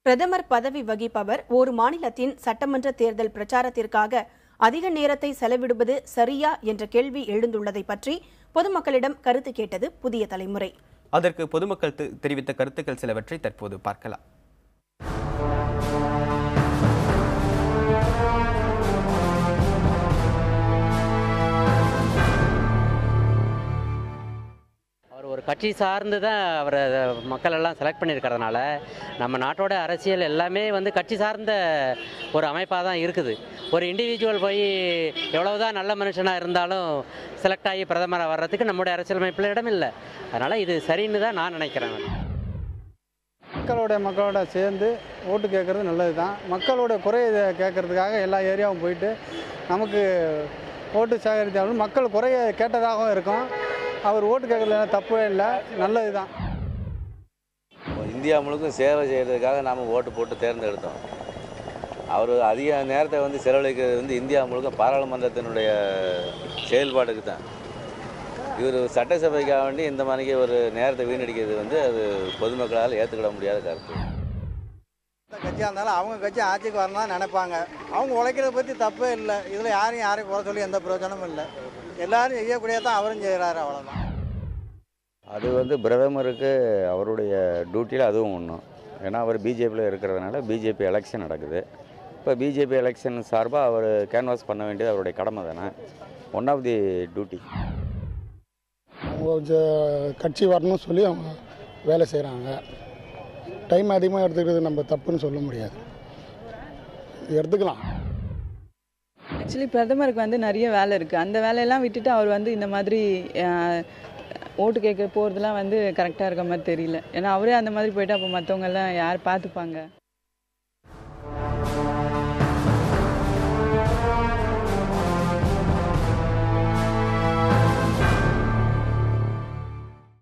பிரதமர் பதவி வகிப்பவர் ஒரு மாநிலத்தின் சட்டமன்ற தேர்தல் பிரச்சாரத்திற்காக அதிக நேரத்தை செலவிடுவது சரியா என்ற கேள்வி எழுந்துள்ளதை பற்றி பொதுமக்களிடம் கருத்து கேட்டது புதிய தலைமுறை. அதற்கு பொதுமக்கள் தெரிவித்த கருத்துக்கள் சிலவற்றை தற்போது பார்க்கலாம். ஒரு கட்சி சார்ந்து தான் அவரை மக்கள் எல்லாம் செலக்ட் பண்ணியிருக்கிறதுனால நம்ம நாட்டோட அரசியல் எல்லாமே கட்சி சார்ந்த ஒரு அமைப்பாக தான் இருக்குது. ஒரு இண்டிவிஜுவல் போய் எவ்வளவுதான் நல்ல மனுஷனாக இருந்தாலும் செலக்ட் ஆகி பிரதமராக வர்றதுக்கு நம்முடைய அரசியல் அமைப்பில் இடம் இல்லை. அதனால் இது சரின்னு தான் நான் நினைக்கிறேன். மக்களோட சேர்ந்து ஓட்டு கேட்குறது நல்லது தான். மக்களோட குறையை கேட்கறதுக்காக எல்லா ஏரியாவும் போயிட்டு நமக்கு ஓட்டு சேகரித்தாலும் மக்கள் குறைய கேட்டதாகவும் இருக்கும். அவர் ஓட்டு கேட்கறதுல தப்பே இல்லை, நல்லது தான். இந்தியா முழுக்க சேவை செய்கிறதுக்காக நாம் ஓட்டு போட்டு தேர்ந்தெடுத்தோம். அவர் அதிக நேரத்தை செலவழிக்கிறது இந்தியா முழுக்க பாராளுமன்றத்தினுடைய செயல்பாட்டுக்கு தான். இவர் சட்டசபைக்காக வேண்டி இந்த மாதிரிக்கு ஒரு நேரத்தை வீணடிக்கிறது அது பொதுமக்களால் ஏற்றுக்கிட முடியாத கருத்து. கட்சியாக இருந்தாலும் அவங்க கட்சி ஆட்சிக்கு வரணும்னு நினைப்பாங்க. அவங்க உழைக்கிறத பற்றி தப்பே இல்லை. இதில் யாரையும் குறை சொல்லி எந்த பிரயோஜனமும் இல்லை. எல்லாரும் செய்யக்கூடியதான் அவரும் செய்கிறாரு, அவ்வளோதான். அது பிரதமருக்கு அவருடைய டியூட்டியில் அதுவும் ஒன்றும். ஏன்னா அவர் பிஜேபியில் இருக்கிறதுனால பிஜேபி எலெக்ஷன் நடக்குது. இப்போ பிஜேபி எலெக்ஷன் சார்பாக அவர் கேன்வாஸ் பண்ண வேண்டியது அவருடைய கடமை தானே, ஒன் ஆஃப் தி டியூட்டி. அவங்க கட்சி வரணும்னு சொல்லி அவங்க வேலை செய்கிறாங்க. டைம் அதிகமாக எடுத்துக்கிறது நம்ம தப்புன்னு சொல்ல முடியாது, எடுத்துக்கலாம். ஆக்சுவலி பிரதமருக்கு நிறைய வேலை இருக்குது. அந்த வேலையெல்லாம் விட்டுட்டு அவர் இந்த மாதிரி ஓட்டு கேட்க போகிறதுலாம் கரெக்டாக இருக்க மாதிரி தெரியல. ஏன்னா அவரே அந்த மாதிரி போயிட்டு அப்போ மற்றவங்கெல்லாம் யார் பார்த்துப்பாங்க?